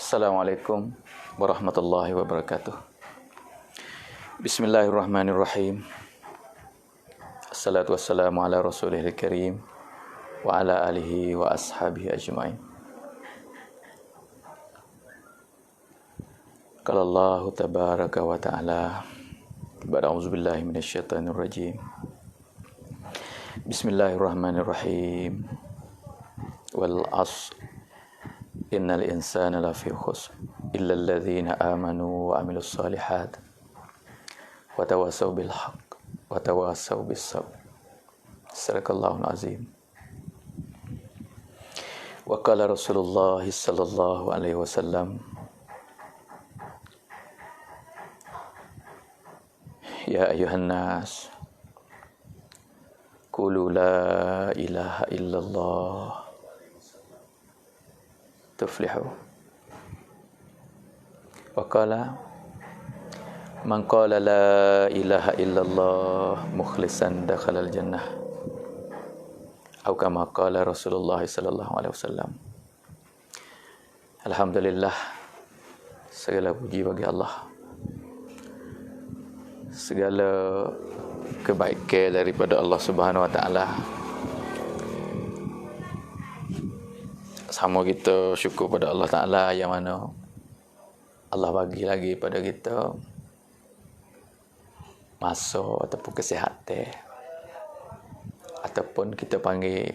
Assalamualaikum warahmatullahi wabarakatuh. Bismillahirrahmanirrahim. Assalatu wassalamu ala rasulihil karim wa ala alihi wa ashabihi ajma'in. Qala Allah tabaraka wa ta'ala ba'da auzubillahi minasyaitonir rajim. Bismillahirrahmanirrahim. Wal 'ashr innal insana lafi khusr illa alladhina amanu wa amilus solihat wa tawasaw bil haqq wa tawasaw bis sabr. Sadaqallahul azim. Wa qala Rasulullah sallallahu alaihi wasallam, ya ayuhan nas, qulu la ilaha illallah tuflihu. Wa qala man qala la ilaha illallah mukhlishan dakhalal jannah. Atau kama qala Rasulullah sallallahu alaihi wasallam. Alhamdulillah, segala puji bagi Allah. Segala kebaikan daripada Allah Subhanahu wa taala. Sama kita syukur pada Allah Ta'ala yang mana Allah bagi lagi pada kita masa ataupun kesihatan, ataupun kita panggil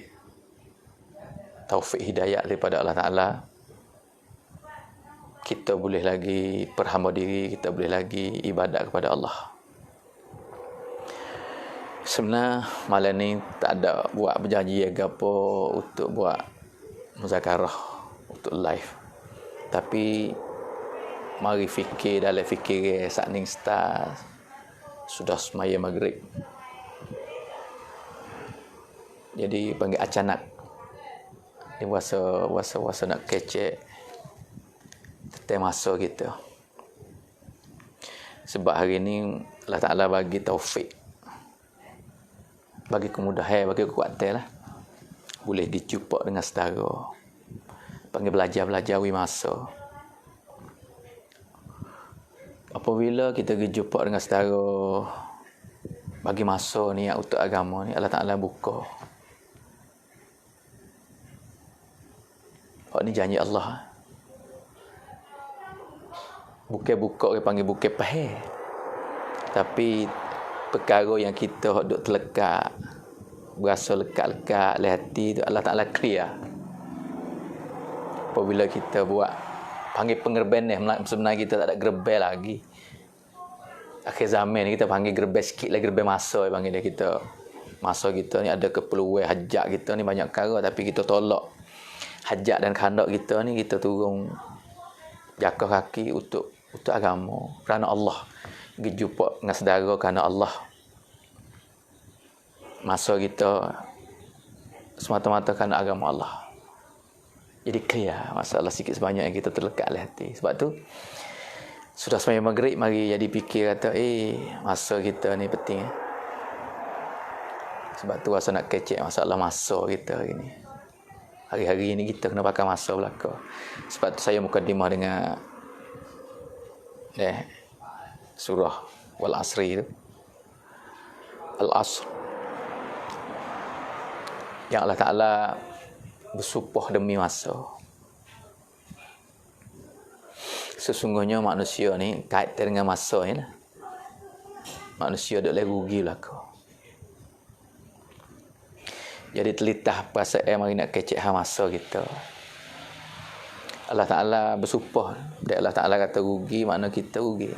taufik hidayah daripada Allah Ta'ala. Kita boleh lagi berhamba diri, kita boleh lagi ibadat kepada Allah. Sebenarnya malam ni tak ada buat berjanji apa untuk buat muzakarah untuk live, tapi mari fikir dalam fikir saat ni start sudah semaya maghrib, jadi panggil acanak ni wasa nak kecek tetap masa kita, sebab hari ni Allah Ta'ala bagi taufik, bagi kemudahan, bagi kekuatan lah, boleh dijumpa dengan saudara, panggil belajar wi masa. Apabila kita berjumpa dengan saudara bagi masa ni untuk agama ni, Allah Ta'ala buka. Hak ni janji Allah. Bukan buka, dia panggil bukan pahal. Tapi perkara yang kita hak duk terlekat, berasa lekat-lekat oleh hati tu, Allah Ta'ala clear. Apabila kita buat panggil pengerban ni, sebenarnya kita tak ada gerban lagi. Akhir zaman ni kita panggil gerban sikit lagi, gerban masa panggil dia. Kita masa kita ni ada keperluan hajat kita ni banyak perkara, tapi kita tolak hajat dan khandak kita ni, kita turun jakah kaki untuk agama, kerana Allah. Pergi jumpa dengan saudara kerana Allah. Masa kita semata-mata kerana agama Allah. Jadi clear masalah sikit sebanyak yang kita terlekat oleh hati. Sebab tu sudah sembahyang maghrib, mari jadi fikir kata masa kita ni penting. Sebab tu rasa nak kecek masalah masa kita hari ni. Hari-hari ni kita kena pakai masa belaka. Sebab tu saya mukadimah dengan surah Wal Asri tu. Al Asr, yang Allah Ta'ala bersumpah demi masa. Sesungguhnya manusia ni kaitan dengan masa ni lah. Manusia tak boleh rugi belaka. Jadi telitah perasaan mari nak kecek masa kita. Allah Ta'ala bersumpah. Dan Allah Ta'ala kata rugi, makna kita rugi.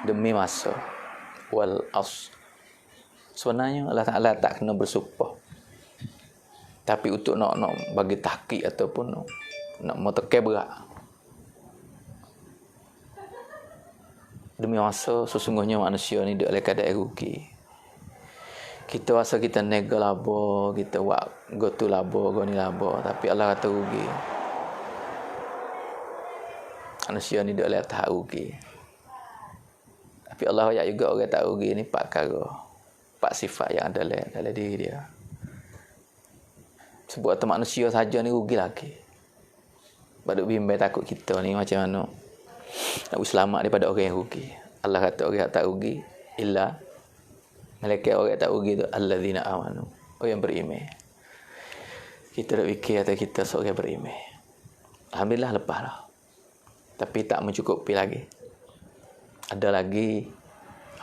Demi masa. Wal asr. Sebenarnya Allah Ta'ala tak kena bersumpah, tapi untuk nak bagi tahqiq ataupun nak metekan berat. Demi masa, sesungguhnya manusia ni dak oleh keadaan rugi. Kita rasa kita nega laba, kita buat go tu laba, go ni laba, tapi Allah kata rugi. Manusia ni dak oleh tahap rugi. Tapi Allah ayat juga orang tak rugi ni 4 perkara, 4 sifat yang ada dalam diri dia. Sebab atas manusia saja ni rugi lagi. Baduk bimbang takut kita ni macam mana nak selamat daripada orang yang rugi. Allah kata orang yang tak rugi illa malaikat. Orang yang tak rugi tu allazina amanu, orang yang beriman. Kita nak fikir atau kita seorang beriman. Alhamdulillah lepas lah. Tapi tak mencukupi lagi. Ada lagi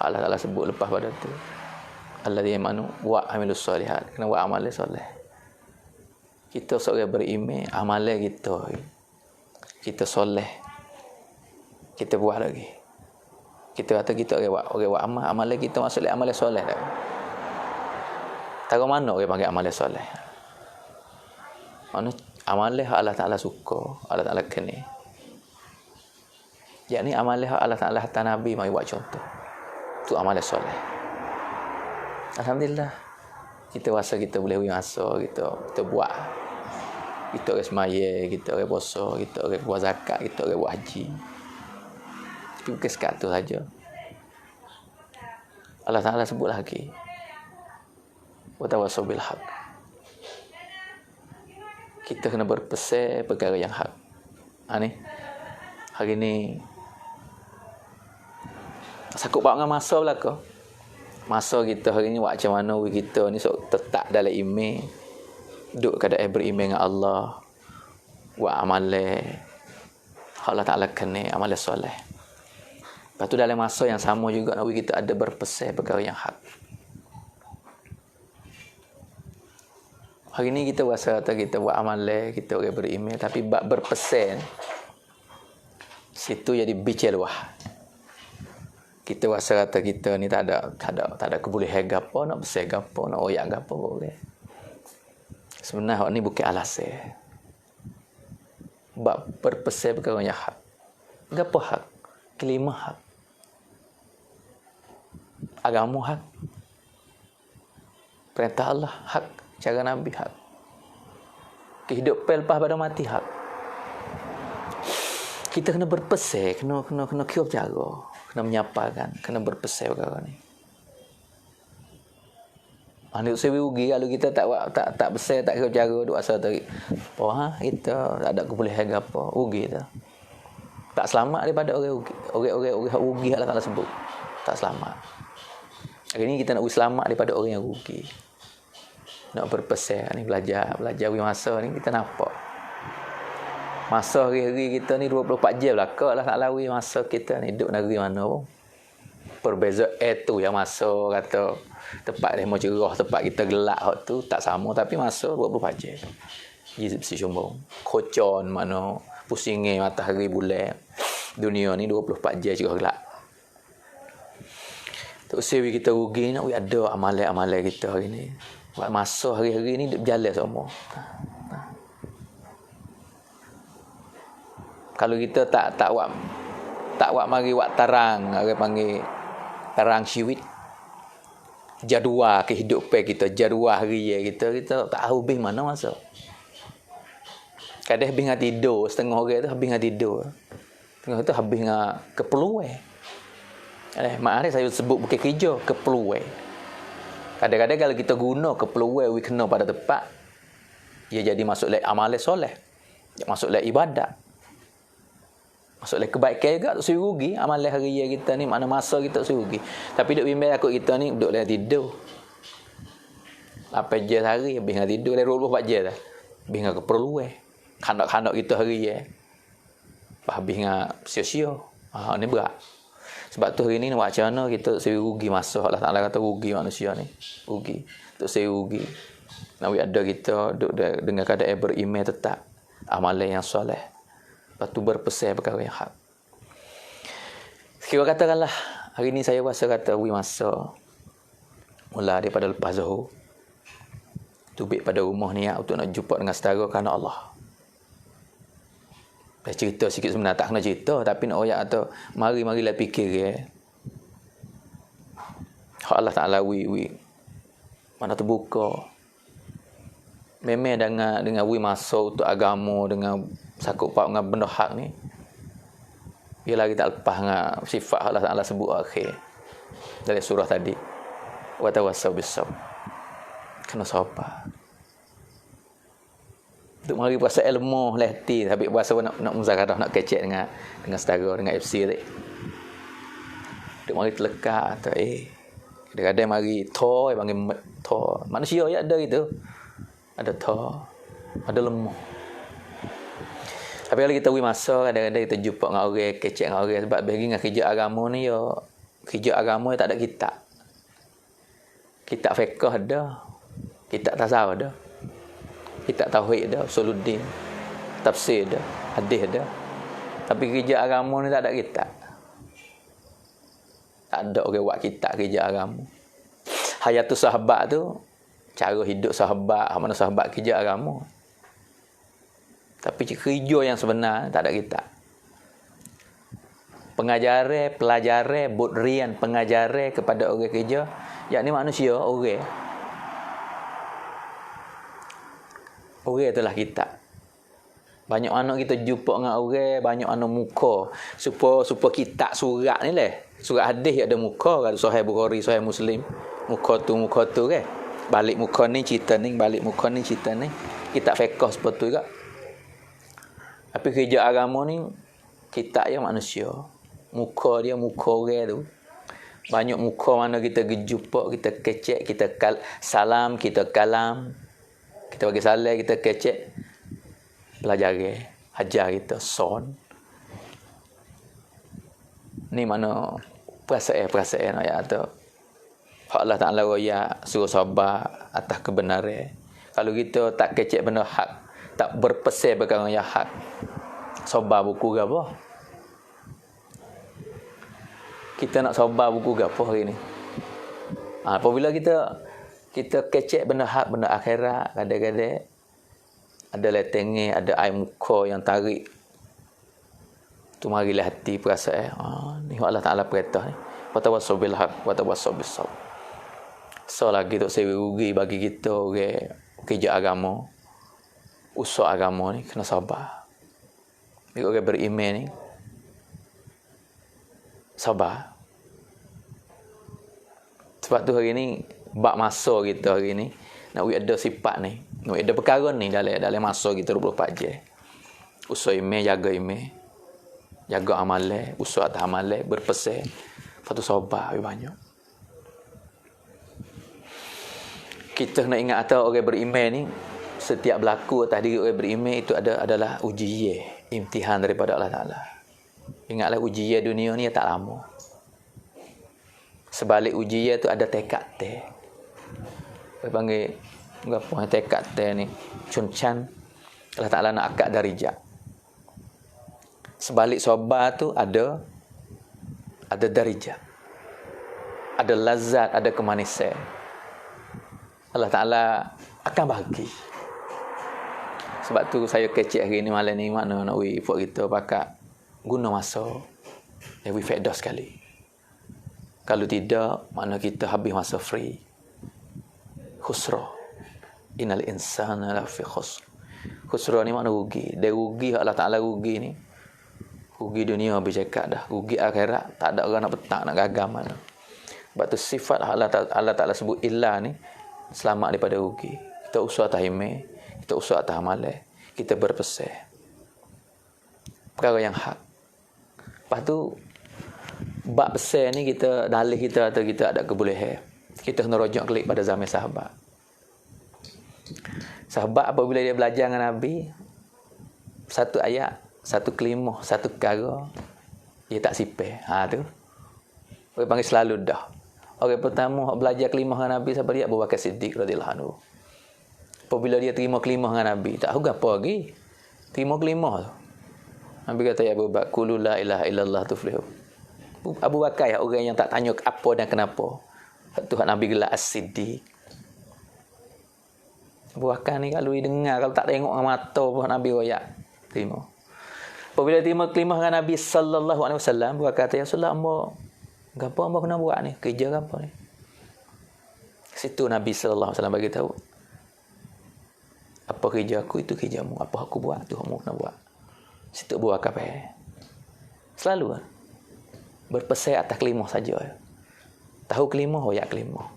Allah Ta'ala sebut lepas pada tu. Alladzina amanu wa amilus solihat. Kena buat amal soleh. Kita seorang beriman, amal kita soleh. Kita buat lagi. Kita kata kita orang buat amal kita maksudnya amal soleh dah. Tahu mana orang panggil amal soleh? Mana amal Allah Ta'ala suka, Allah Ta'ala kena. Yakni amal Allah Ta'ala hatta Nabi mari buat contoh. Tu amal soleh. Alhamdulillah. Kita rasa kita boleh beri masa, kita buat. Kita orang semaya, kita orang puasa, kita orang buat zakat, kita orang buat haji. Tapi bukan sekat tu saja. Allah Ta'ala sebut lagi. Wa tawassaw bil haq. Kita kena berpesan perkara yang hak. Ni. Hari ni sakut buat dengan masa belaka. Masa kita hari ni buat macam mana kita ni tetap dalam iman. Duduk keadaan beriman dengan Allah. Buat amalan Allah Ta'ala kena, amalan soleh. Lepas tu dalam masa yang sama juga Nabi kita ada berpesan perkara yang hak. Hari ni kita rasa kata kita buat amalan, kita orang beriman, tapi bab berpesan situ jadi bicara luah. Kita rasa kata kita ni tak ada kebolehan gapo, nak pesan gapo, nak oyak gapo boleh. Sebenarnya ni bukan alasan. Bab berpesan perkara yang hak. Gapo hak? Kelima hak. Agama hak. Perintah Allah hak. Cara Nabi hak. Kehidupan lepas pada mati hak. Kita kena berpesan, kena kira jaga, kena menyapakan, kena berpesan perkara ni. Anak saya rugi kalau kita tak besar, tak kira jaga, duk asal tarik. Kita tak ada kebolehan apa, rugi kita. Tak selamat daripada orang rugi. Orang rugi Allah Ta'ala sebut. Tak selamat. Hari ni kita nak selamat daripada orang yang rugi. Nak berpesan ni, belajar masa ni kita nampak. Masa hari-hari kita ni 24 jam lah. Kau lah tak lawi masa kita ni duduk negeri mana pun. Perbezaan tu yang masa kata tempat dia mau cerah, tempat kita gelap tu tak sama, tapi masa 24 jam. Jizib si sombong. Kocon mana pusingnya matahari bulan. Dunia ni 24 jam cerah gelap. Tak usah kita rugi nak ada amalan-amalan kita hari ni. Buat masa hari-hari ni berjalan semua. Kalau kita tak buat mari buat tarang, orang panggil tarang syiwit. Jadual kehidupan kita, jadual harian kita tak tahu habis mana masa. Kadang habis dengan tidur, setengah orang tu habis dengan tidur. Setengah tu habis dengan keperluan. Maknanya saya sebut bukan kerja, keperluan. Kadang-kadang kalau kita guna keperluan we kena pada tempat, ia jadi masuk dalam amalan soleh. Masuk dalam ibadat. Masuk dalam kebaikan juga tak suruh rugi. Amalan harian kita ni mana masa kita tak suruh rugi. Tapi duk bimbang takut kita ni duduk dalam tidur. 8 jam sehari habis dengan tidur, dalam 24 jam dah. Habis dengan keperluan. Kanak-kanak kita harian. Habis dengan sia-sia. Ni berat. Sebab tu hari ni nak buat macam mana kita tak suruh rugi masa. Allah Ta'ala kata rugi manusia ni. Rugi. Tak suruh rugi. Nak ada kita duduk dengan keadaan beriman tetap. Amalan yang soleh. Lepas tu berpesan perkara yang hak. Sekiranya katakanlah, hari ni saya rasa kata, masa mula daripada lepas Zuhur, tubik pada rumah ni untuk nak jumpa dengan saudara kerana Allah. Dah cerita sikit sebenarnya, tak kena cerita, tapi nak oyak atau mari-marilah fikir Allah Ta'ala mana terbuka. Memang dengan masa untuk agama, dengan sakut pak dengan benda hak ni, bila kita lepas dengan sifat Allah Ta'ala sebut akhir dari surah tadi, wa tawassaw bis sabr, kena sabar. Untuk mari puasa ilmu lehti tapi puasa nak muzakarah nak kecek dengan saudara dengan FC tadi. Untuk mari telekak atau kadang-kadang mari thor panggil thor. Manusia ya ada gitu. Ada thor, ada lemah. Tapi kalau kita pergi masa kadang-kadang kita jumpa dengan orang kecek dengan orang sebab bagi dengan kerja agama ni kerja agama tak ada kitab. Kitab fiqh ada. Kitab tasawuf ada. Kitab tauhid ada, usuluddin, tafsir ada, hadis ada. Tapi kerja agama ni tak ada kitab. Tak ada orang buat kitab kerja agama. Hayatus sahabat tu cara hidup sahabat, mana sahabat kerja agama. Tapi kerja yang sebenar tak ada kitab. Pengajaran, pelajaran, budrian, pengajaran kepada orang kerja, yakni manusia, orang. Orang itulah kitab. Banyak anak kita jumpa dengan orang, banyak anak muka. Supaya kitab surat ni lah. Surat hadis ada muka, kalau Sahih Bukhari, Sahih Muslim. Muka tu kan. Balik muka ni cerita ni, balik muka ni cerita ni. Kitab fiqh seperti tu juga. Tapi kerja agama ni, kitab yang manusia. Muka dia, muka orang tu. Banyak muka mana kita jumpa, kita kecek, kita salam, kita kalam. Kita bagi salam, kita kecek. Pelajari, ajar kita, son. Ni mana perasaan ayat tu. Allah Ta'ala raya suruh sabar atas kebenaran. Kalau kita tak kecek benda hak, tak berpesan perkara yang hak, sabar buku ke apa? Kita nak sabar buku ke apa hari ni? Apabila kita kecek benda hak, benda akhirat, kadang-kadang ada letengnya, ada air muka yang tarik. Tu marilah hati perasaan. Ni Allah Ta'ala perintah ni. Watawassaw bil haq, watawassaw bis sabr. So lagi tu saya rugi bagi kita orang kerja agama, usaha agama ni kena sabar. Bila orang beriman ni sabar. Sebab tu hari ni bab masa kita hari ni nak ada sifat ni, nak ada perkara ni dalam masa kita 24 jam. Usaha iman, jaga iman, jaga amalan, usaha atas amalan, berpesan. Lepas tu sabar banyak. Kita nak ingat atau orang beriman ni, setiap berlaku atas diri orang beriman itu adalah ujian, imtihan daripada Allah Ta'ala. Ingatlah ujian dunia ni tak lama. Sebalik ujian tu ada tekad teh. Dia panggil apa tekad teh ni? Cuncan. Allah Ta'ala nak akad darjat. Sebalik sabar tu ada darjat. Ada lazat, ada kemanisan. Allah Ta'ala akan bagi. Sebab tu saya kecek hari ni malam ni makna nak buat kita pakai guna masa. Yang faedah sekali. Kalau tidak, makna kita habis masa free. Khusra. Innal insana lafi khusr. Khusra ni makna rugi. Dia rugi, Allah Ta'ala rugi ni. Rugi dunia habis cakap dah. Rugi akhirat, tak ada orang nak petak, nak gagal mana. Sebab tu sifat Allah Ta'ala sebut illa ni, selamat daripada rugi. Kita usaha atas iman, kita usaha atas amalan, kita berpesan. Perkara yang hak. Lepas tu, bab pesan ni kita, dalih kita atau kita ada kebolehan. Kita kena rujuk klik pada zaman sahabat. Sahabat apabila dia belajar dengan Nabi, satu ayat, satu kelimah, satu perkara, dia tak sipeh. Tu. Orang panggil selalu dah. Orang pertama belajar kelimah dengan Nabi siapa dia? Abu Bakar Siddiq radhiyallahu anhu. Apabila dia terima kelimah dengan Nabi, tak tahu apa lagi. Terima kelimah tu. Nabi kata, ya Abu Bakar, qulu la ilaha illallah tuflihu. Abu Bakar ya, orang yang tak tanya apa dan kenapa. Tuhan Nabi gelar As-Siddiq. Abu Bakar ni kalau dia dengar, kalau tak tengok dengan mata pun Nabi royak. Terima. Apabila terima kelimah dengan Nabi sallallahu alaihi wasallam, Abu Bakar kata, ya Rasulullah, apa hamba kena buat ni? Kerja apa ni? Situ Nabi sallallahu alaihi wasallam bagi tahu. Apa kerja aku itu kerjamu, apa aku buat tu kamu kena buat. Situ Abu Bakar selalu berpesan atas kelimah saja. Tahu kelimah, hoyak kelimah.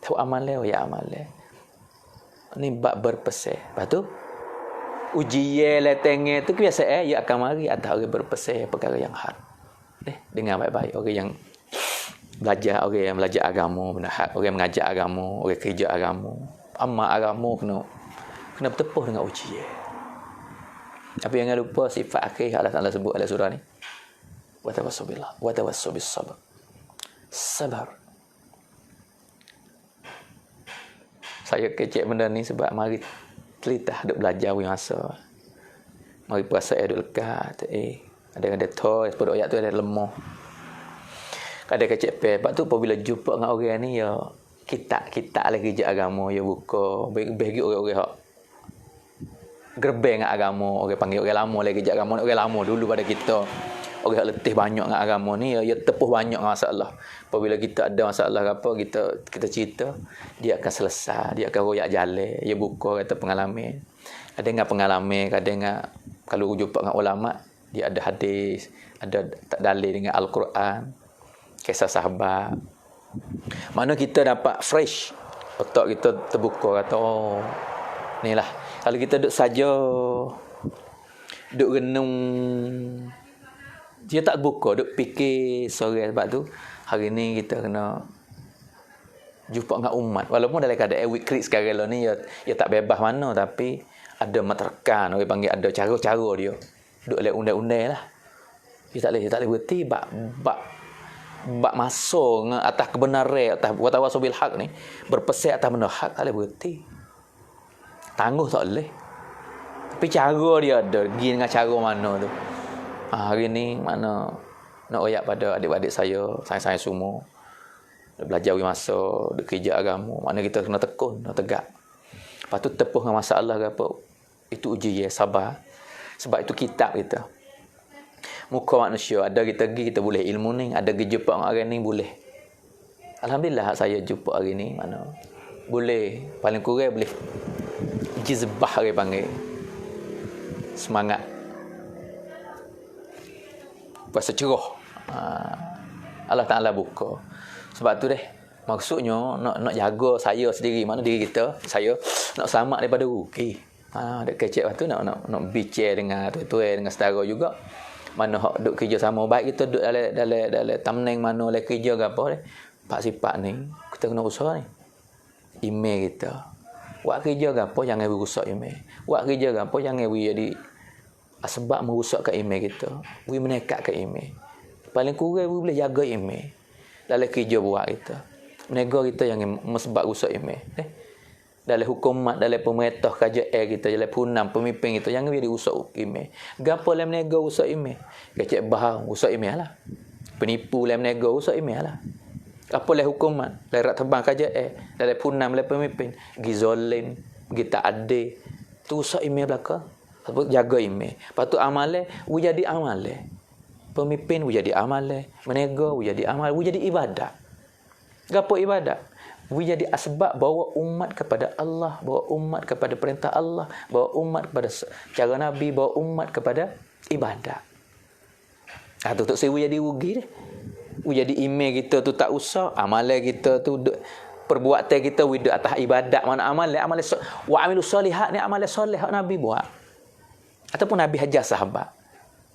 Tahu amalan, hoyak amalan. Ni bab berpesan. Lepas tu ujian letenge tu kebiasaan ia akan mari atas orang berpesan perkara yang hak. Dengar baik-baik orang yang belajar, orang yang belajar agama benar hak, orang yang mengajar agama, orang kerja agama, amal agama kena bertepuh dengan ujian. Tapi jangan lupa sifat akhir Allah Taala sebut dalam surah ni. Wa tawassabillah, wa tawassabis sabr. Sabar. Saya kecek benda ni sebab mari telitah duk belajar wi masa. Mari puasa duk lekat. Ada toy pada ayat tu ada lemah. Kadang kecek pe. Lepas tu apabila jumpa dengan orang ni ya kita lagi kerja agama ya buka bagi orang-orang hak gerbeng dengan agama, orang panggil orang lama lagi kerja agama, orang lama dulu pada kita. Orang yang letih banyak dengan agama ni ya tepuh banyak dengan masalah. Apabila kita ada masalah apa kita cerita, dia akan selesai, dia akan royak jalan, dia buka kata pengalaman. Ada dengan pengalaman, kadang dengan kalau jumpa dengan ulama, dia ada hadis, ada dalil dengan Al-Quran, kisah sahabat. Mana kita dapat fresh, otak kita terbuka kata ni lah. Kalau kita duduk saja duduk renung, dia tak buka, duk fikir sore. Sebab tu hari ni kita kena jumpa dengan umat. Walaupun dalam keadaan weekly sekarang ni dia tak bebas mana, tapi ada materkan, orang panggil ada cara-cara dia. Duk oleh undang-undang lah. Dia tak boleh berhenti bak masuk atas kebenaran, atas watawasabil hak ni, berpesan atas benda hak, tak boleh berhenti. Tangguh tak boleh. Tapi cara dia ada, pergi dengan cara mana tu. Hari ni mana nak royak pada adik-adik saya semua. Belajar masa, kerja agama. Mana kita kena tekun, kena tegak. Lepas tu tepuh dengan masalah ke apa. Itu ujian, sabar. Sebab itu kitab kita. Muka manusia, ada kita pergi, kita boleh ilmu ni. Ada pergi jumpa dengan orang ni, boleh. Alhamdulillah saya jumpa hari ni, mana boleh. Paling kurang boleh jizbah orang panggil. Semangat. Puasa cerah. Allah Ta'ala buka. Sebab tu maksudnya nak jaga saya sendiri, mana diri kita, saya nak selamat daripada rugi. Dek kecek waktu nak bicara dengan tuan-tuan, dengan saudara juga. Mana hak duk kerja sama baik kita duk dalam tamneng mana oleh kerja ke apa pak sifat ni kita kena usaha ni. Email kita. Buat kerja ke apa jangan merusak email. Buat kerja ke apa jangan jadi sebab merosakkan email kita. We menekatkan email. Paling kurang we boleh jaga email. Dalam kerja buat kita. Menegur kita yang mesebab rosak email. Dalam hukumat, dalam pemerintah kerajaan kita, dalam punam, pemimpin kita, jangan jadi rosak email. Gapo dalam menegur rosak email? Kecek bahang, rosak email lah. Penipu dalam menegur rosak email lah. Apa dalam hukumat, dalam rak terbang kerajaan, dalam punam, dalam pemimpin. Pergi zolim, pergi tak adil. Tu rosak email belakang. Sebab jaga email. Lepas tu amalan, we jadi amalan. Pemimpin, we jadi amalan. Menegur, we jadi amalan. We jadi ibadat. Gapo ibadat? We jadi asbab bawa umat kepada Allah, bawa umat kepada perintah Allah, bawa umat kepada cara Nabi, bawa umat kepada ibadat. Tu tak saya jadi rugi deh. We jadi email kita tu tak usah, amalan kita tu perbuatan kita we atas ibadat, mana amalan wa amilus solihat ni amalan soleh hak Nabi buat. Ataupun Nabi hajar sahabat.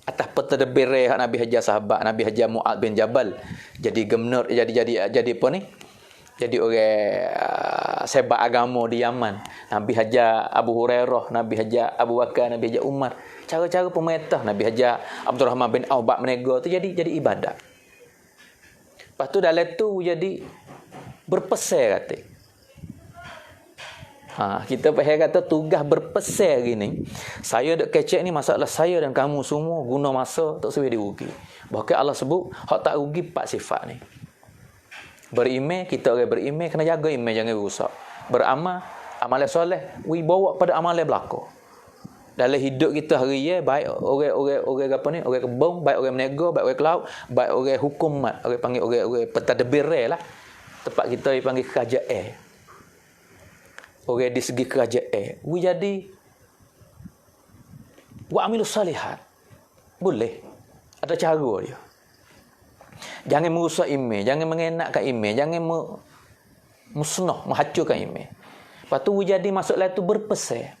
Atas petadbir hak Nabi hajar sahabat, Nabi hajar Mu'ad bin Jabal. Jadi gubernur, jadi apa ni? Jadi orang sebat agama di Yaman. Nabi hajar Abu Hurairah, Nabi hajar Abu Bakar, Nabi hajar Umar. Cara-cara pemerintah, Nabi hajar Abdul Rahman bin Auf bab menegur tu jadi ibadat. Lepas tu dalam tu jadi berpesan kata. Kita faham kata tugas berpesan gini. Saya dok kecek ni masalah saya dan kamu semua guna masa tak sesuai dirugi. Bahkan Allah sebut hak tak rugi 4 sifat ni. Berimej, kita orang berimej kena jaga imej jangan rusak. Beramal, amalan soleh, we bawa pada amalan belaka. Dalam hidup kita hari ya, baik orang apa ni, orang kebun, baik orang menegur, baik orang kelaut, baik orang hukumat, orang panggil orang pentadbir lah. Tempat kita dipanggil kerajaan. Orang di segi kerajaan, we jadi wa amilus salihat. Boleh. Ada cara dia. Jangan merusak email, jangan mengenakkan email, jangan musnah, menghancurkan email. Lepas tu jadi masalah itu berpesan.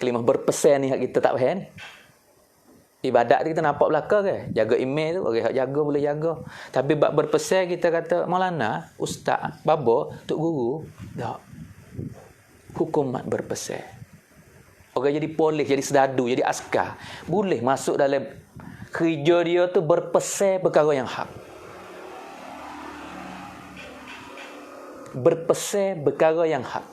Kelimah berpesan ni hak kita tak faham ni. Ibadat kita nampak belaka ke? Jaga email tu, orang hak jaga boleh jaga. Tapi bab berpesan kita kata Maulana, ustaz, baba, tok guru, tak. Hukumat berpesan. Orang jadi polis, jadi serdadu, jadi askar, boleh masuk dalam kerja dia tu berpesan perkara yang hak. Berpesan perkara yang hak.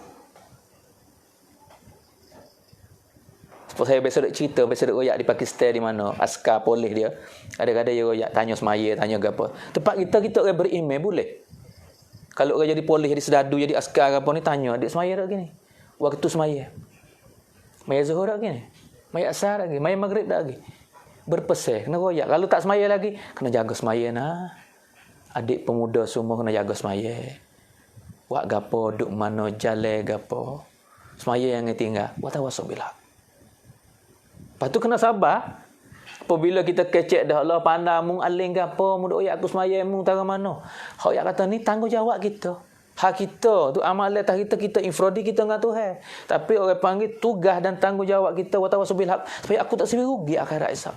Saya biasa duk cerita, biasa duk royak di Pakistan di mana askar polis dia. Kadang-kadang dia royak tanya semaya, tanya apa. Tempat kita orang beriman boleh. Kalau orang jadi polis, jadi serdadu, jadi askar apa ni tanya, adik semaya dak gini. Waktu semaya. Maya Zuhur dak gini. Maya Asar lagi, maya Maghrib dak lagi. Berpesan, kena royak. Kalau tak semaya lagi, kena jaga semaya nah. Adik pemuda semua kena jaga semaya. Wak gapo duk mana jalan gapo. Semaya yang tinggal. Wa tawassul bil haq. Lepas tu kena sabar. Apabila kita kecek dah Allah pandang mung aling ke apa, mung oyak aku semaya mung tara mana. Hak yak kata ni tanggungjawab kita. Hak kita tu amalan atas kita infradi kita dengan Tuhan. Tapi orang panggil tugas dan tanggungjawab kita wa tawassul bil haq supaya aku tak sebi rugi akhirat esok.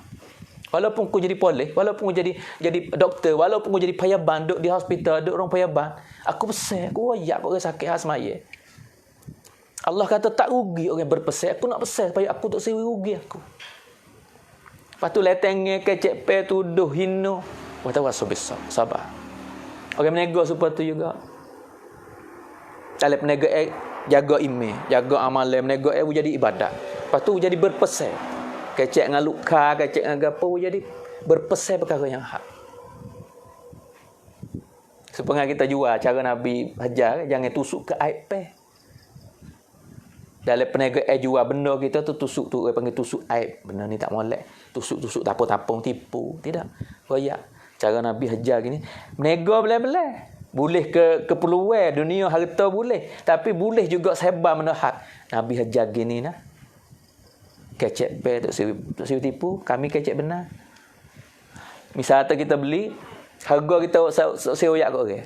Walaupun aku jadi polis, walaupun aku jadi doktor, walaupun aku jadi payaban duk di hospital, duk orang payaban, aku pesan, aku royak kau orang sakit hak semaya. Allah kata tak rugi orang berpesan. Aku nak pesan supaya aku tak sewi rugi aku. Lepas tu letengnya kecek pe tuduh hina. Wa tawassul bis sabar. Orang menega seperti tu juga. Dalam menega jaga iman, jaga amalan, menega jadi ibadat. Lepas tu jadi berpesan. Kecek dengan luka, kecek dengan gapo jadi berpesan perkara yang hak. Supaya kita jual cara Nabi ajar jangan tusuk ke aib pe. Dalam peniaga jual benda kita tu tusuk tu orang panggil tusuk aib. Benda ni tak molek. Tusuk-tusuk tapung-tapung tipu. Tidak. Royak. Cara Nabi ajar gini. Meniaga boleh-boleh. Boleh keperluan dunia harta boleh. Tapi boleh juga sebar benda hak. Nabi ajar gini nah. Kecek pe tak siwi tipu. Kami kecek benar. Misalnya kita beli. Harga kita seroyak kat orang.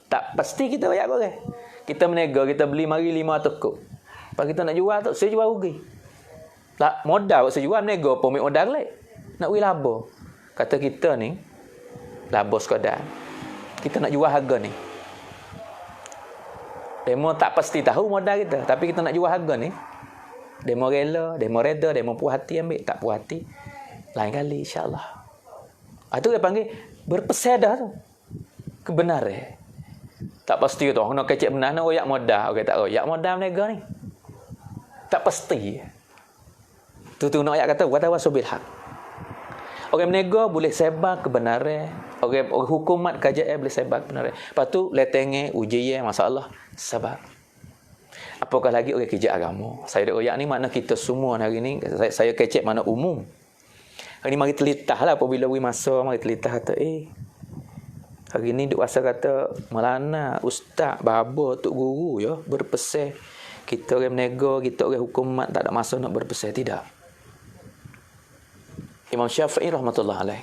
Tak pasti kita royak kat orang. Kita meniaga. Kita beli mari 500 kop. Pak kita nak jual tu, saya jual rugi. Tak modal saya jual nego pun modal lek. Nak wi laba. Kata kita ni laba sekadar. Kita nak jual harga ni. Demo tak pasti tahu modal kita, tapi kita nak jual harga ni. Demo rela, demo reda, demo puas hati ambil, tak puas hati lain kali insya-Allah. Itu dia panggil berpesedah tu. Kebenaran. Tak pasti tu nak kecek benar nak royak modal, okey tak royak modal nego ni. Tak pasti. Tu nak ayat kata wa tawassul bil haq. Orang menega boleh sebar kebenaran. Orang hukumat kajian boleh sebar kebenaran. Lepas tu letenge ujian masalah sabar. Apakah lagi orang kerja agama. Saya dak royak ni makna kita semua hari ni saya kecek mana umum. Hari ni mari telitahlah apabila we masa mari telitah kata hari ni duk rasa kata Maulana, ustaz, baba, tok guru ya berpesan kita orang menega, kita orang hukumat tak ada masa nak berpesan, tidak. Imam Syafi'i rahmatullah alaih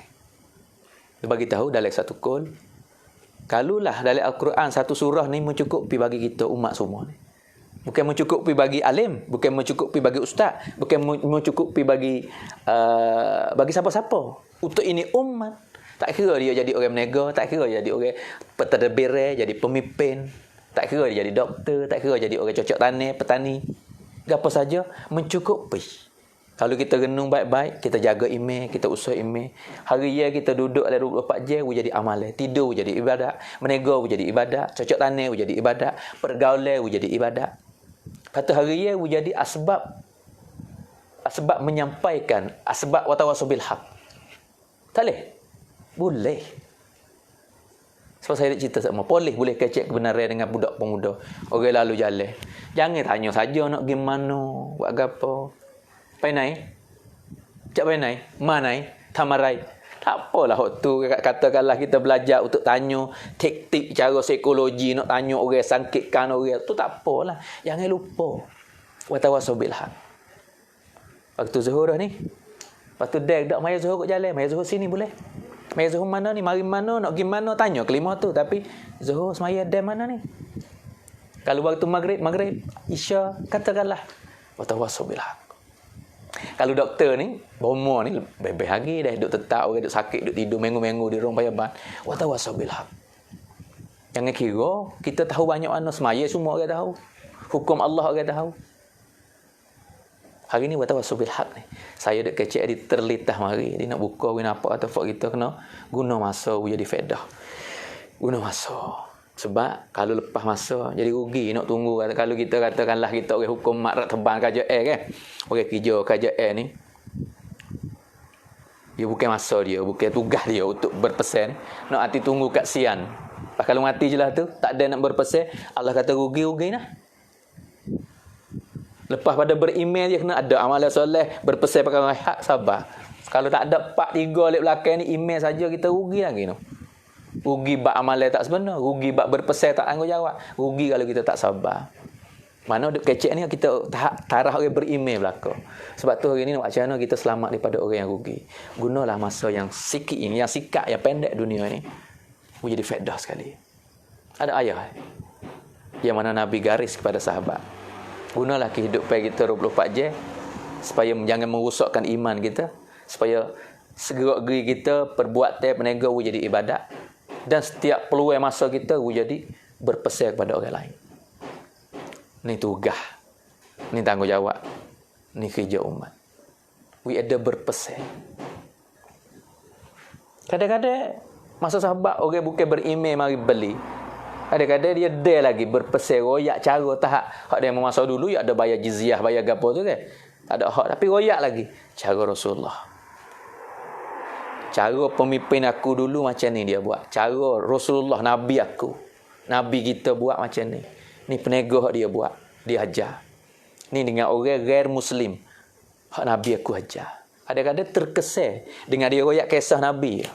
dia bagi tahu dalam satu kul kalulah dalam Al-Quran satu surah ni mencukupi bagi kita umat semua ni. Bukan mencukupi bagi alim, bukan mencukupi bagi ustaz, bukan mencukupi bagi siapa-siapa. Untuk ini umat. Tak kira dia jadi orang menega, tak kira dia jadi orang pentadbir, jadi pemimpin, tak kira dia jadi doktor, tak kira jadi orang cocok tanah, petani. Apa saja mencukupi. Kalau kita renung baik-baik, kita jaga email, kita usaha email. Hari ya kita duduk ada 24 jam, jadi amalan. Tidur jadi ibadat, menega jadi ibadat, cocok tanah jadi ibadat, pergaulan jadi ibadat. Kata hari ya jadi asbab menyampaikan, asbab wa tawassul bil haq. Tak boleh? Boleh. Sebab saya nak cerita sama. Boleh kecek kebenaran dengan budak pemuda. Orang lalu jalan. Jangan tanya saja nak pergi mana, buat apa. Pai naik. Cak pai naik. Manai, tamarai. Tak apalah waktu katakanlah kita belajar untuk tanya taktik cara psikologi nak tanya orang sangkitkan orang tu tak apalah. Jangan lupa. Wa tawassul bil haq. Waktu zuhur dah ni. Lepas tu dak maya zuhur kat jalan, maya zuhur sini boleh. Maya zuhur mana ni, mari mana, nak pergi mana, tanya kelima tu. Tapi zuhur semaya dam mana ni. Kalau waktu maghrib, isya, katakanlah wa tawassul bil haq. Kalau doktor ni, bomo ni bebeh lagi dah duk tetap orang duk sakit duk tidur minggu-minggu di rumah payah wa tawassaw bil haq. Jangan kira kita tahu banyak mana semaya semua orang tahu. Hukum Allah orang tahu. Hari ni wa tawassaw bil haq ni. Saya duk kecek di terlitah mari, dia nak buka apa atau fak kita kena guna masa jadi faedah. Guna masa. Sebab kalau lepas masa jadi rugi nak tunggu. Kalau kita katakanlah kita orang hukum makrak terbang KJL kan. Orang kerja KJL ni. Dia bukan masa dia, bukan tugas dia untuk berpesan. Nak hati tunggu kat sian. Kalau mati je lah tu, tak ada nak berpesan. Allah kata rugi-rugi lah. Lepas pada beremail dia kena ada amalan soleh, berpesan pakai hak, sabar. Kalau tak ada 4-3 lep belakang ni email saja kita rugi lagi tu. Rugi bab amalan tak sebenar, rugi bab berpesan tak tanggungjawab, rugi kalau kita tak sabar. Mana duk kecek ni kita tarah orang beremail belaka. Sebab tu hari ni nak macam mana kita selamat daripada orang yang rugi. Gunalah masa yang sikit ini, yang sikat, yang pendek dunia ni. Menjadi faedah sekali. Ada ayat yang mana Nabi garis kepada sahabat. Gunalah kehidupan kita 24 jam supaya jangan merosakkan iman kita, supaya segerak-geri kita perbuatan perniagaan jadi ibadat, dan setiap peluang masa kita jadi berpesan kepada orang lain. Ni tugas, ni tanggungjawab, ni kerja umat. We ada berpesan. Kadang-kadang masa sahabat orang bukan beremail mari beli. Kadang-kadang dia ada lagi berpesan royak cara tahap. Hak dia memasuk dulu ya ada bayar jizyah, bayar gapo tu kan. Tak ada hak tapi royak lagi cara Rasulullah. Cara pemimpin aku dulu macam ni dia buat. Cara Rasulullah Nabi aku. Nabi kita buat macam ni. Ni penegah dia buat. Dia ajar. Ni dengan orang ghair Muslim. Hak Nabi aku ajar. Kadang-kadang terkesan dengan dia royak kisah Nabi.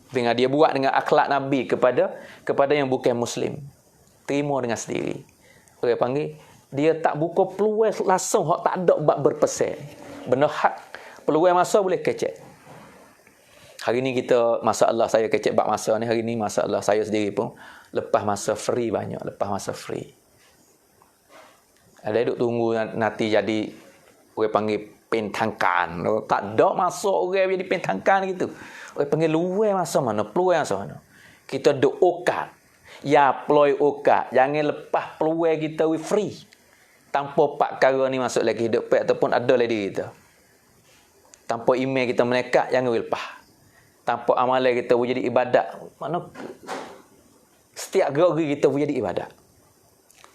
Dengan dia buat dengan akhlak Nabi kepada yang bukan Muslim. Terima dengan sendiri. Orang panggil, dia tak buka peluang langsung hak tak ada bab berpesan. Benda hak. Peluang masa boleh kecek. Hari ni kita, masalah saya kecek bab masa ni, hari ni masalah saya sendiri pun lepas masa free banyak, lepas masa free. Ada duk tunggu nanti jadi orang panggil pentangkan. Tak ada masuk orang jadi pentangkan gitu. Orang panggil luar masa mana, peluang masa mana. Kita duk okat. Ya ploy okat. Jangan lepas peluang kita we free. Tanpa pak perkara ni masuk lagi hidup ataupun ada lagi diri kita. Tanpa email kita menekat, jangan we lepas. Tanpa amalan kita jadi ibadat. Mana setiap gerak kita jadi ibadat.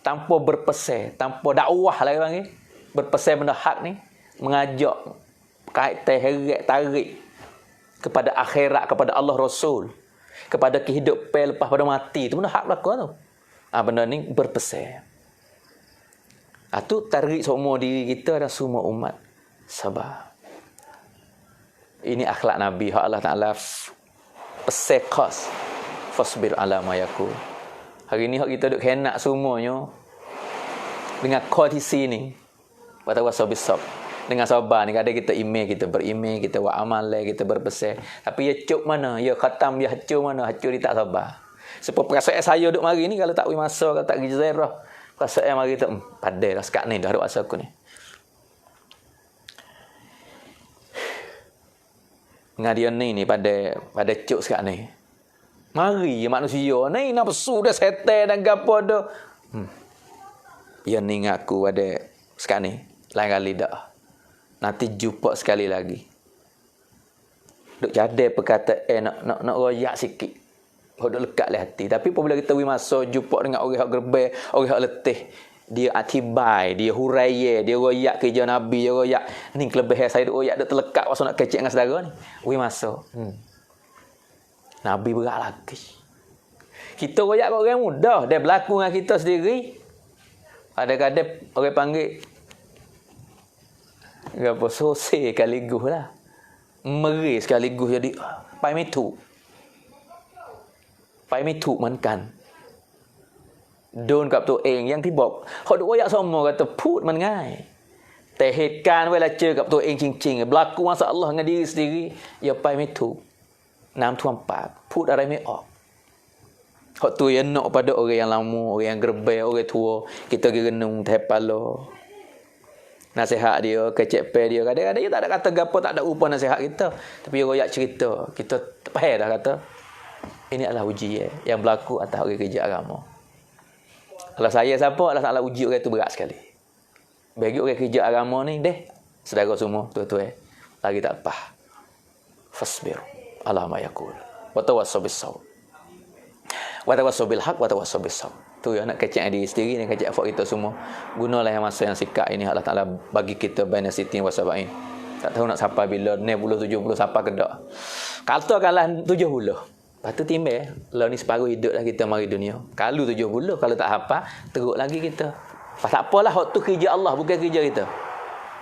Tanpa berpesan, tanpa dakwah lagi panggil. Berpesan benda hak ni, mengajak kaitan heret tarik kepada akhirat, kepada Allah Rasul, kepada kehidupan lepas pada mati. Itu benda hak berlaku tu. Benda ni berpesan. Tu tarik semua diri kita dan semua umat. Sabar. Ini akhlak Nabi. Allah Ta'ala pesan khas. Fasbir ala ma yakun. Hari ni kita duk kenak semuanya dengan kondisi ni. Watawassaw bis-sabr. Dengan sabar ni kadang kita email, kita beremail, kita buat amalan, kita berpesan. Tapi ya cuk mana, ya khatam, ya hacur mana, hacur dia tak sabar. Sebab perasaan saya duk mari ni kalau tak pergi masa, kalau tak pergi ziarah, perasaan mari tu padai dah sekat ni dah duk masa aku ni. Ngadian ni pada cuk sekat ni. Mari manusia ni nafsu dah setan dan gapo dah. Ya ni ngaku ada sekat ni. Lain kali dah. Nanti jumpa sekali lagi. Duk jadi perkataan nak royak sikit. Duk lekat le hati. Tapi apabila kita pergi masa jumpa dengan orang hak gerbang, orang hak letih, dia atibai, dia huraiya, dia royak kerja Nabi, dia royak ni kelebihan saya duk royak duk terlekat masa nak kecek dengan saudara ni. Pergi masa. Nabi berat lagi. Kita royak kat orang mudah, dia berlaku dengan kita sendiri. Kadang-kadang orang panggil apa sose sekaligus lah. Meri sekaligus jadi pai mitu. Pai mitu mankan. Don kat tu eng yang tiba. Hok duk royak semua kata put man ngai. Teh hekan wala cer kat tu eng cing-cing. Berlaku masalah dengan diri sendiri, ya pai mitu. 624 put arai me op. Hak tu yang nak pada orang yang lama, orang yang gerbel, orang tua, kita gerenung teh pala. nasihat dia, kecek pe dia. Kadang-kadang dia tak ada kata gapo, tak ada rupa nasihat kita. Tapi dia royak cerita. Kita faham dah kata. Ini adalah ujian yang berlaku atas orang kerja agama. Kalau saya siapa, Allah Ta'ala uji orang itu berat sekali. Bagi orang kerja agama ni, saudara semua, tuan-tuan, lagi tak lepas. Fasbir ala ma yaqul. Wa tawassaw bis sabr. Wa tawassaw bil haq wa tawassaw bis sabr. Tu yang nak kecek diri sendiri dan kecek effort kita semua. Gunalah yang masa yang sikap ini Allah Taala bagi kita baina sitin wa sabain. Tak tahu nak sampai bila 60 70 sampai ke dak. Katakanlah 70. Lepas tu timbang lah ni separuh hidup dah kita mari dunia. Kalau 70, kalau tak hafal teruk lagi kita. Tak apalah waktu kerja Allah bukan kerja kita.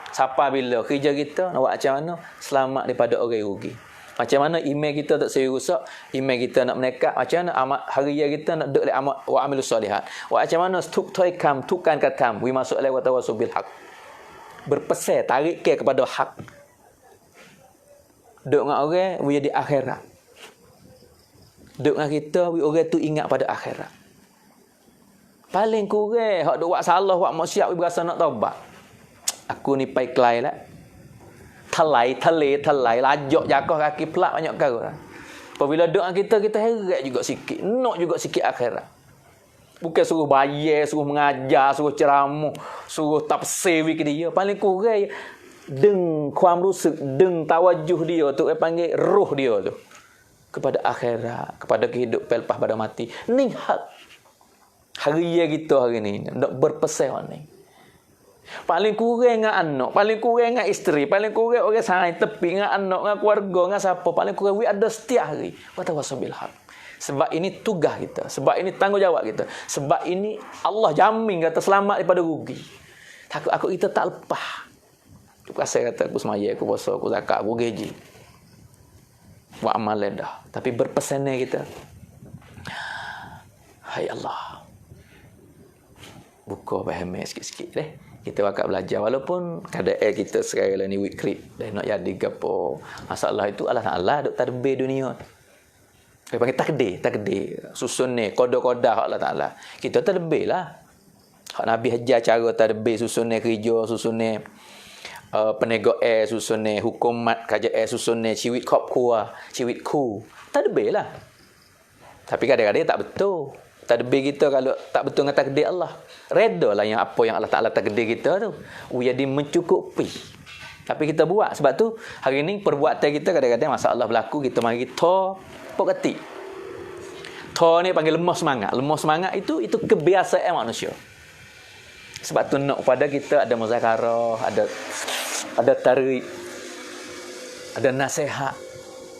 Sampai bila kerja kita nak buat macam mana? Selamat daripada orang rugi. Macam mana email kita tak seri rusak, email kita nak menekat, macam mana amat harian kita nak dek amat wa amilus solihat. Macam mana tukkan katam, we masuk lewat tawassul bil haq. Berpesan tarik kepada hak. Dek dengan orang we di akhirat. Dek dengan kita we orang tu ingat pada akhirat. Paling kurang hak duk buat salah, buat maksiat we berasa nak taubat. Aku ni pai kelai lah. Telai, lajak jakah kaki pelak banyak kara. Apabila doa kita heret juga sikit. Nak juga sikit akhirat. Bukan suruh bayar, suruh mengajar, suruh ceramah, suruh tafsir ke dia. Paling kurang deng kuam rusuk, deng tawajuh dia tu, panggil roh dia tu. Kepada akhirat, kepada kehidupan lepas pada mati. Ni hak. Harian kita hari ni. Nak berpesan ni. Paling kurang dengan anak, paling kurang dengan isteri, paling kurang orang sayang tepi dengan anak, dengan keluarga, dengan siapa, paling kurang we ada setiap hari. Wa tawassaw bil haq. Sebab ini tugas kita, sebab ini tanggungjawab kita, sebab ini Allah jamin kata selamat daripada rugi. Takut kita tak lepas. Tu pasal kata aku semaya, aku puasa, aku zakat, aku gaji. Buat amalan dah, tapi berpesannya kita. Hai Allah. Buka faham sikit-sikit kita bakal belajar walaupun keadaan kita sekarang ni weak creep dah nak jadi gapo masalah itu Allah Taala duk tadbir dunia dia panggil takdir susun ni koda-koda hak Allah Taala kita tadbir lah hak Nabi ajar cara tadbir susun ni kerja susun ni penegak susun ni hukumat kerajaan susun ni ciwit kop kuah ciwit ku tadbir lah tapi kadang-kadang tak betul tadbir kita kalau tak betul dengan takdir Allah. Redalah yang apa yang Allah Ta'ala takdir kita tu. Jadi mencukupi. Tapi kita buat. Sebab tu hari ni perbuatan kita kadang-kadang masalah berlaku. Kita mari pok ketik. Ni panggil lemah semangat. Lemah semangat itu kebiasaan manusia. Sebab tu nak pada kita ada muzakarah, ada tarik, ada nasihat.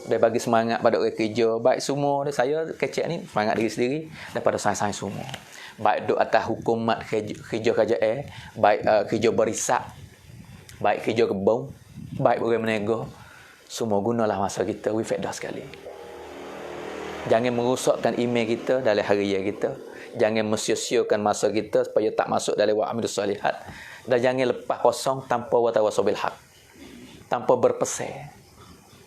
Dia bagi semangat pada orang kerja. Baik semua saya kecek ni semangat diri sendiri daripada saya semua. Baik duk atas hukumat kerja kerajaan, baik kerja berisak, baik kerja kebun, baik orang menego. Semua gunalah masa kita faedah sekali. Jangan merosakkan email kita dalam harian kita. Jangan mensia-siakan masa kita supaya tak masuk dalam wa amilus solihat. Dan jangan lepas kosong tanpa wa tawassaw bil haq. Tanpa berpesan.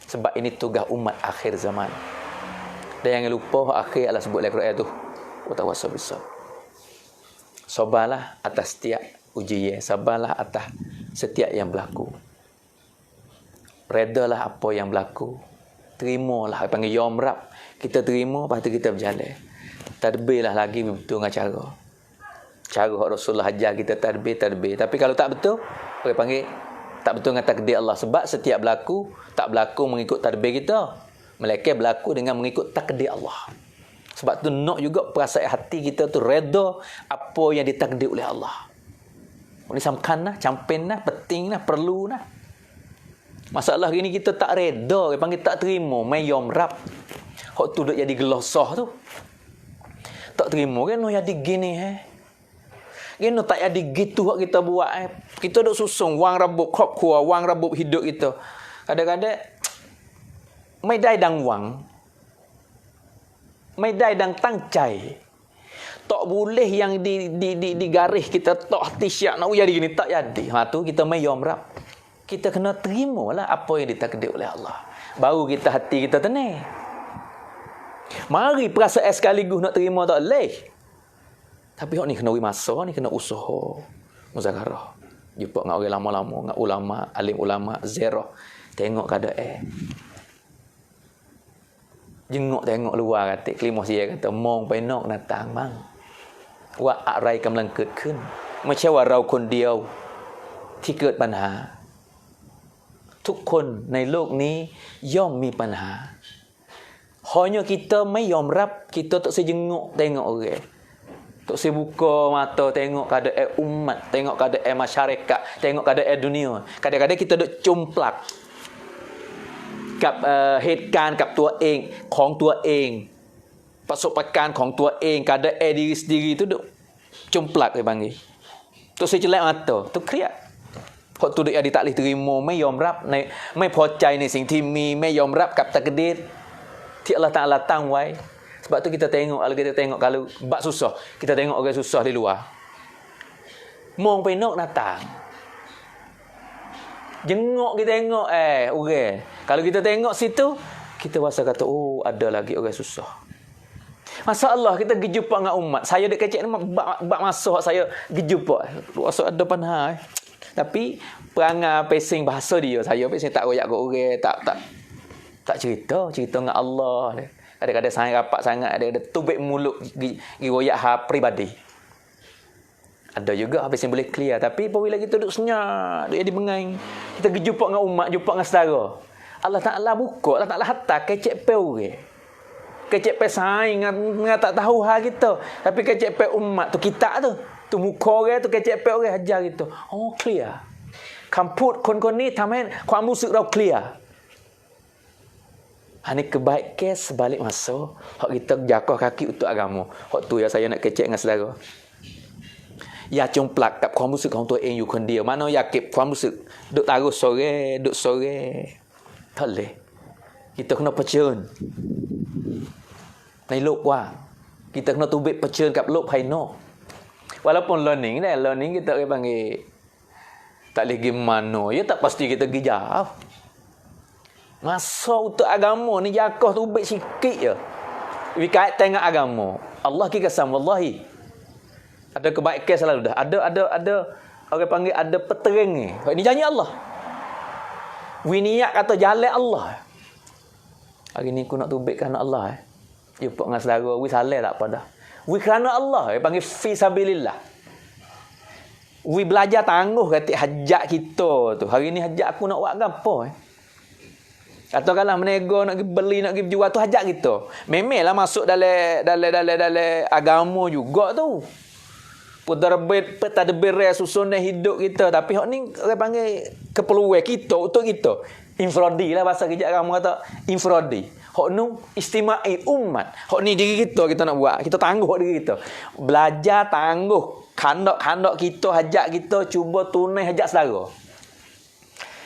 Sebab ini tugas umat akhir zaman. Dan jangan lupa akhir Allah sebut dalam Quran tu. Wa tawassaw bis sabr. Sabarlah atas setiap ujian. Sabarlah atas setiap yang berlaku. Redalah apa yang berlaku. Terimalah. Panggil yomrab. Kita terima, lepas tu kita berjalan. Tadbirlah lagi betul dengan cara. Cara Rasulullah ajar kita tadbir. Tapi kalau tak betul, orang panggil tak betul dengan takdir Allah. Sebab setiap berlaku, tak berlaku mengikut tadbir kita. Melainkan berlaku dengan mengikut takdir Allah. Sebab tu nak juga perasaan hati kita tu reda apa yang ditakdir oleh Allah. Ini samkan lah, campin lah, penting lah, perlu lah. Masalah ini kita tak reda, dia panggil tak terima, main yomrab. Hak tu duk jadi gelosah tu. Tak terima kan, no jadi gini Gino tak jadi gitu hak kita buat Kita duk susung wang rabuk kop kuah, wang rabuk hidup kita. Kadang-kadang mai dai dang wang. Mai dai dang tangcai. Tak boleh yang digaris kita tak hati syak nak jadi gini tak jadi. Tu kita mai yomrab. Kita kena terimalah apa yang ditakdir oleh Allah. Baru kita hati kita tenang. Mari perasaan sekaligus nak terima tak boleh. Tapi hak ni kena masa, ni kena usaha muzakarah. Jumpa dengan orang lama-lama, dengan ulama, alim ulama, zero. Tengok keadaan. Jenguk tengok luar kata, kelimah dia kata, mongไปนอกหน้าต่างมั่งว่าอะไรกำลังเกิดขึ้นไม่ใช่ว่าเราคนเดียวที่เกิดปัญหาทุกคนในโลกนี้ย่อมมีปัญหา hanya kita ไม่ยอมรับ kita tak sejenguk tengok orang tak sebuka mata tengok keadaan umat, tengok keadaan masyarakat, tengok keadaan dunia. Kadang-kadang kita duk cumplak กับเหตุการณ์กับตัวเองของตัวเองประสบการณ์ของตัวเองkeadaan diri sendiri tu duk cumplak dia panggil tu saya celak mata tuเครียด เพราะตัวเองtak boleh terima ไม่ยอมรับในไม่พอใจในสิ่งที่มีไม่ยอมรับกับtakdirที่Allah Taala ตั้งไว้ sebab tu kita tengok kalau bab susah kita tengok orang susah di luar มองไปนอกหน้าต่าง jenguk kita tengok orang. Kalau kita tengok situ, kita rasa kata, oh ada lagi orang susah. Masalah kita pergi jumpa dengan umat. Saya dek kecek ni bak masuk saya pergi jumpa. Rasa ada panah. Tapi perangai pesing bahasa dia. Saya pesing tak royak kat orang, tak cerita dengan Allah. Kadang-kadang sangat rapat sangat, ada tubik mulut pergi royak hal peribadi. Ada juga habis yang boleh clear. Tapi apabila kita duduk senyap, duduk jadi bengang, kita pergi jumpa dengan umat, jumpa dengan saudara, Allah Ta'ala buka, Allah Ta'ala hantar kecek pe orang. Kecek pe saing dengan tak tahu hal kita. Tapi kecek pe umat tu, kita tu muka orang tu, kecek pe orang ajar kita. Oh clear. คำพูดคนนี้ทำให้ความรู้สึกเราเคลียร์ Ini kebaikan sebalik masa hak kita jaga kaki untuk agama. Hak tu yang saya nak kecek dengan saudara. อย่าจงปลักกับความรู้สึกของตัวเองอยู่คนเดียว mana อย่าเก็บความรู้สึก duk taruh sore tak boleh. Kita kena เผชิญ ในโลกกว้าง kita kena tubik เผชิญกับโลกภายนอก walaupun learning kita panggil tak boleh pergi mana, ya tak pasti kita pergi jauh. Masa untuk agama ni jaga tubik sikit je. Berkait tengok agama. Allah kita kasam wallahi. Ada kebaikan selalu dah. Ada orang panggil ada peterang ni. Ini janji Allah. Winiat kata jalan Allah. Hari ni aku nak tubik kerana Allah. Jumpa dengan saudara, wi salah tak apa dah. Wi kerana Allah, panggil fi sabilillah. Wi belajar tangguh kata hajat kita tu. Hari ni hajat aku nak buat apa Atau kalau menego nak pergi beli, nak pergi jual tu hajat kita. Memanglah masuk dalam agama juga tu. Tadbir susunan hidup kita. Tapi hak ni orang panggil keperluan kita untuk kita. Infradi lah bahasa kerja kamu kata. Infradi. Hak ni istimai umat. Hak ni diri kita nak buat. Kita tangguh diri kita. Belajar tangguh. Kandak kita, hajat kita. Cuba tunai hajat saudara.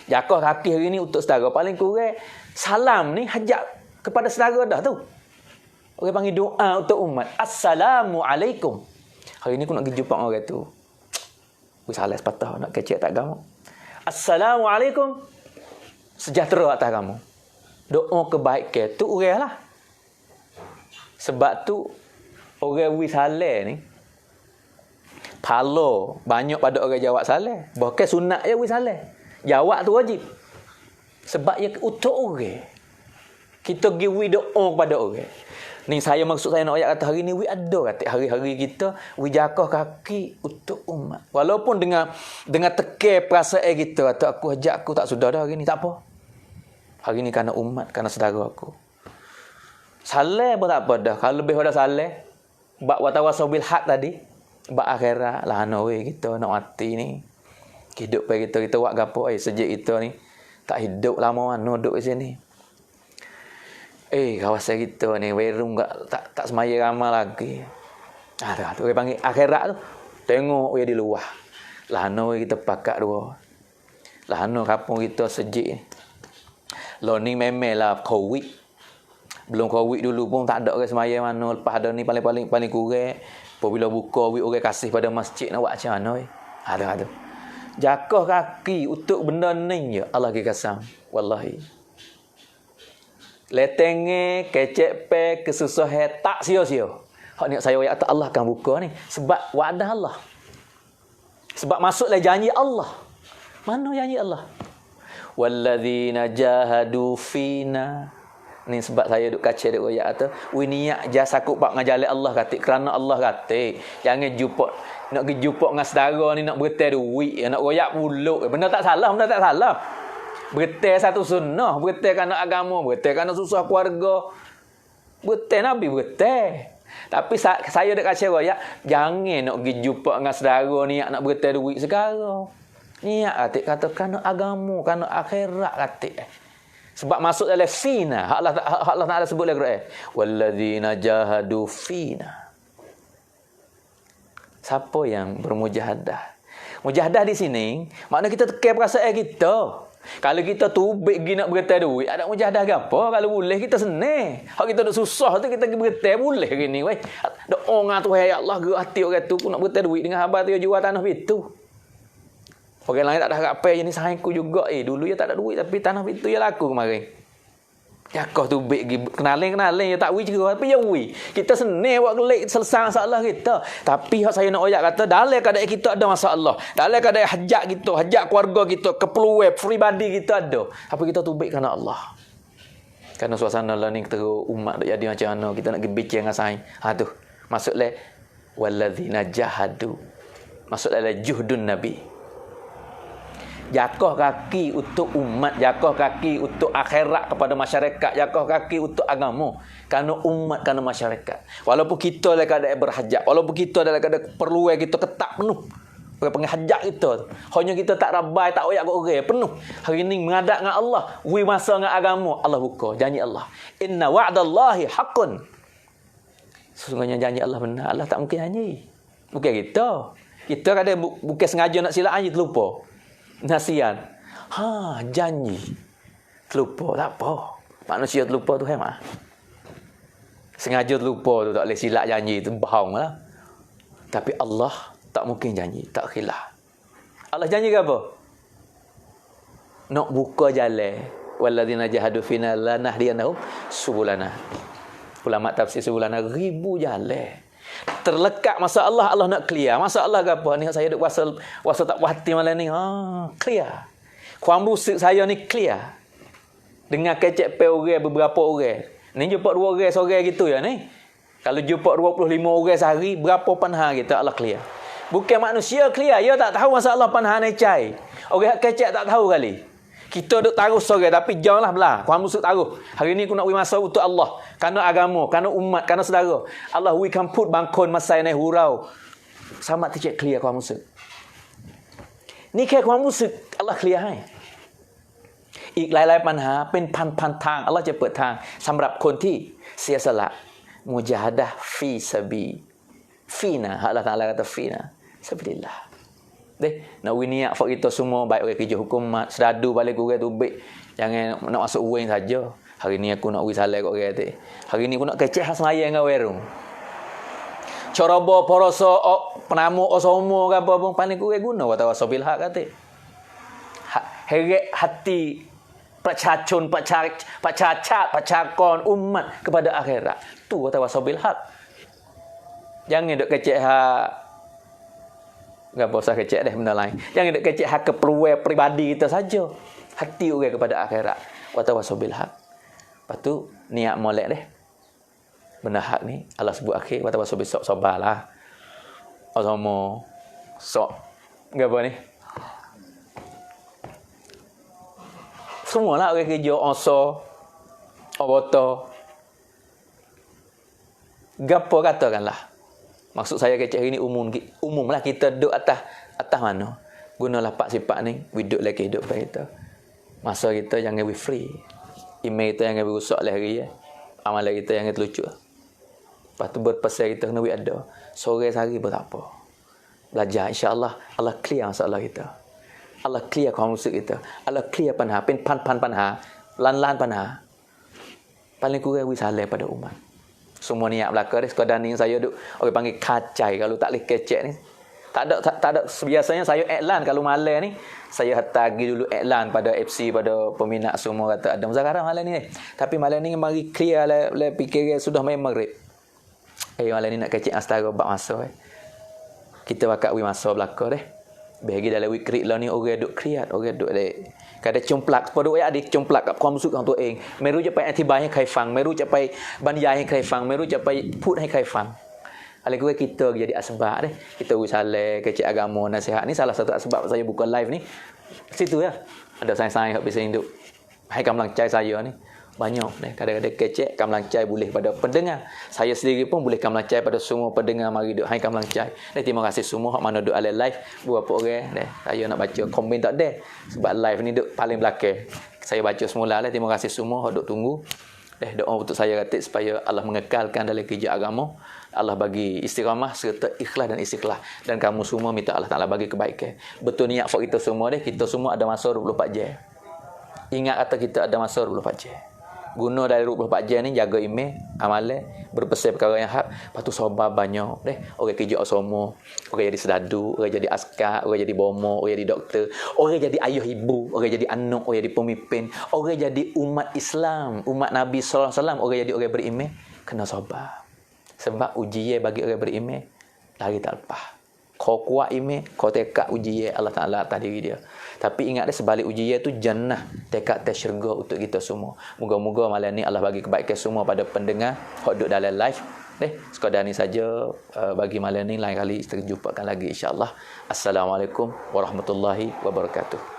Jaga kaki hari ni untuk saudara. Paling kurang salam ni hajat kepada saudara dah tu. Orang panggil doa untuk umat. Assalamualaikum. Hari ni aku nak pergi jumpa orang tu. Aku salah sepatah nak kecek tak kamu. Assalamualaikum. Sejahtera atas kamu. Doa kebaikan tu orang lah. Sebab tu orang wisalah ni palo banyak pada orang jawab salah. Bahkan sunat je wisalah. Jawab tu wajib. Sebab ia untuk orang. Kita pergi doa kepada orang. Ni saya maksud saya nak ayat kata hari ni we ada kata hari-hari kita we jaga kaki untuk umat. Walaupun dengan tekir perasaan kita kata aku ajak aku tak sudah dah hari ni tak apa. Hari ni kerana umat, kerana saudara aku. Salah pun tak apa dah. Kalau lebih pada salah bab watawasau bil haq tadi, bab akhirat lah we kita nak mati ni. Hidup bagi kita buat gapo sejak kita ni tak hidup lama mana duduk di sini. Kawasan kita ni werung tak semaya ramai lagi. Tu dia panggil akhirat tu. Tengok dia di luar. Lana kita pakat dua. Lana kampung kita sejik ni. Lo ni memanglah Covid. Belum Covid dulu pun tak ada orang semaya mana. Lepas ada ni paling kurang. Apabila buka orang kasih pada masjid nak buat macam mana. Ada. Jaga kaki untuk benda ni je. Allah kita kasam. Wallahi. Letenge, kecek pe, kesusahan tak sia-sia. Hak ni saya ayat Allah akan buka ni sebab wadah Allah. Sebab masuklah janji Allah. Mana janji Allah? Walladzina jahadu fina. Ni sebab saya duk kaca duk royak tu. We niat jasa aku pak ngajalai Allah kata kerana Allah kata. Jangan jumpa nak pergi jumpa dengan saudara ni nak bertai duit, nak royak puluk. Benda tak salah, benda tak salah. Bertai satu sunnah, bertai kerana agama, bertai kerana susah keluarga. Bertai Nabi bertai. Tapi saya duk kaca royak, jangan nak pergi jumpa dengan saudara ni nak bertai duit sekarang. Niat kata kerana agama, kerana akhirat kata. Sebab masuk dalam fina. Allah Ta'ala sebut dalam Quran. Walladzina jahadu fina. Siapa yang bermujahadah? Mujahadah di sini, makna kita tekan perasaan kita. Kalau kita tubik pergi nak bergetar duit, ada mujahadah ke apa? Kalau boleh, kita senang. Kalau kita duk susah tu, kita pergi bergetar, boleh ke ni. Doa dengan Tuhan, ya Allah, gerak hati orang tu, aku nak bergetar duit dengan habar tu, jual tanah itu. Orang lain tak ada harap apa je ni sayangku juga. Dulu ya tak ada duit tapi tanah itu ya laku kemarin. Jakoh tu baik kenalin ya tak wi juga tapi ya wi. Kita senang buat gelik selesai masalah kita. Tapi hak saya nak oyak kata dalam keadaan kita ada masalah. Dalam keadaan hajat kita, hajat keluarga kita, keperluan pribadi kita ada. Tapi kita tubik kerana Allah. Kerana suasana lah ni teruk umat dak jadi macam mana kita nak pergi bincang dengan saing. Tu. Maksudlah walladzina jahadu. Maksudlah juhdun Nabi. Jakoh kaki untuk umat, jakoh kaki untuk akhirat kepada masyarakat, jakoh kaki untuk agama. Kerana umat, kerana masyarakat. Walaupun kita dalam keadaan berhajat, walaupun kita dalam keadaan perluan kita ketak penuh. Penghajat kita. Hanya kita tak rabai, tak oyak orang, penuh. Hari ini menghadap dengan Allah, wi masa dengan agama, Allah buka janji Allah. Inna wa'dallahi haqqun. Sesungguhnya janji Allah benar. Allah tak mungkin janji. Bukan kita. Kita kadang bukan sengaja nak silap janji terlupa. Nasihat. Janji. Terlupa tak apa. Manusia terlupa tu mah. Sengaja terlupa tu tak boleh silap janji tu bohong lah. Tapi Allah tak mungkin janji, tak khilaf. Allah janji ke apa? Nak buka jalan. Walladzina jahadu fina lanahdiyannahum subulana. Ulama tafsir subulana ribu jalan. Terlekat masa Allah nak clear. Masa Allah ke apa? Ni saya duk puasa tak puas hati malam ni. Clear. Kuam rusuk saya ni clear. Dengan kecek pe orang beberapa orang. Ni jumpa 2 orang seorang gitu ya ni. Kalau jumpa 25 orang sehari, berapa panha kita Allah clear. Bukan manusia clear, dia tak tahu masa Allah panha ni cai. Orang kecek tak tahu kali. Kita duk taruh seorang tapi janganlah belah. Kuam rusuk taruh. Hari ni aku nak beri masa untuk Allah. Kerana agama, kerana umat, kerana saudara. Allah we can put bangkon masa ni hurau. Sama tak clear kuam rusuk. Ni ke kuam rusuk Allah clear hai. อีกหลายๆปัญหาเป็นพันๆทางอัลเลาะห์จะเปิดทางสำหรับคนที่เสียสละมุญาฮะดะห์ฟีซะบีฟีนะอัลเลาะห์ตะอาลาkata fina sabilillah deh nak niat fak kita semua baik orang kerja hukumat sedadu balik orang tu baik jangan nak masuk uang saja hari ni aku nak wisalah kat orang tu hari ni aku nak kecek khas sembahyang dengan warung cara ba parasa penamu osomo ke apa pun paling kurang guna kata wasabil hak kata heret hati Pacacun, pacakon umat kepada akhirat. Tu kata wasabil haq. Jangan duk kecek hak. Enggak usah kecek deh benda lain. Jangan duk kecek hak keperluan pribadi kita saja. Hati orang kepada akhirat. Kata wasabil haq. Lepas tu niat molek deh. Benda hak ni Allah sebut akhir kata wasabil sok sabarlah. Asamo sok. Enggak apa ni? Semualah orang kerja oso, oboto. Gapo katakanlah. Maksud saya kecek hari ni umumlah kita duduk atas mana. Gunalah pak sifat ni, hidup lagi hidup baik kita. Masa kita jangan be free. Email kita jangan berusak lah hari ya. Amalan kita jangan terlucu. Lepas tu berpesan kita kena ada. Sore sehari berapa. Belajar insya-Allah Allah clear masalah kita. Allah clearความรู้สึก kita. Allah clear ปัญหาเป็นพันปัญหาล้านปัญหา paling kurang wisalah pada umat. Semua niat belaka ni sekadar ni saya duk orang panggil kacai kalau tak boleh kecek ni. Tak ada biasanya saya iklan kalau malam ni saya hantar lagi dulu iklan pada FC pada peminat semua kata ada muzakarah malam ni. Tapi malam ni mari clear lah fikir sudah main maghrib. Malam ni nak kecek astara bab masa. Kita bakal wi masa belaka deh. Bagi dalam wikrit lah ni orang duk kriat, orang duk le. Kada cumplak pada ayat adik cumplak kat ความรู้สึกของตัวเองไม่รู้จะไปอธิบายให้ใครฟังไม่รู้จะไปบรรยายให้ใครฟังไม่รู้จะไปพูดให้ใครฟัง Alih kita jadi asbab deh. Kita usaha kecil agama nasihat ni salah satu asbab saya buka live ni. Situ ya. Ada saya hak bisa hidup. Hai กำลังใจ saya ni. Banyak deh. Kadang-kadang kecil กำลังใจ boleh pada pendengar. Saya sendiri pun boleh กำลังใจ pada semua pendengar mari duk hai กำลังใจ terima kasih semua hak mana duk ala live berapa orang deh. Saya nak baca komen tak deh. Sebab live ni duk paling belakang. Saya baca semula lah. Terima kasih semua hak duk tunggu. Doa untuk saya katik supaya Allah mengekalkan dalam kerja agama. Allah bagi istiqamah serta ikhlas dan istiqlah. Dan kamu semua minta Allah Ta'ala bagi kebaikan. Betul niat for kita semua deh. Kita semua ada masa 24 jam. Ingat kata kita ada masa 24 jam. Guna dari 24 jam ni jaga iman, amalan, berpesan perkara yang hak. Lepas tu sabar banyak deh. Orang kerja semua. Orang jadi sedadu, orang jadi askar, orang jadi bomo, orang jadi doktor, orang jadi ayah ibu, orang jadi anak, orang jadi pemimpin, orang jadi umat Islam, umat Nabi sallallahu alaihi wasallam, orang jadi orang beriman, kena sabar. Sebab ujian bagi orang beriman lari tak lepas. Kau kuat iman, kau tekad ujian Allah Ta'ala atas diri dia. Tapi ingat dia sebalik ujian tu jannah, tekad tes syurga untuk kita semua. Moga-moga malam ni Allah bagi kebaikan semua pada pendengar hok duk dalam live. Sekadar ni saja bagi malam ni, lain kali kita jumpakan lagi insya-Allah. Assalamualaikum warahmatullahi wabarakatuh.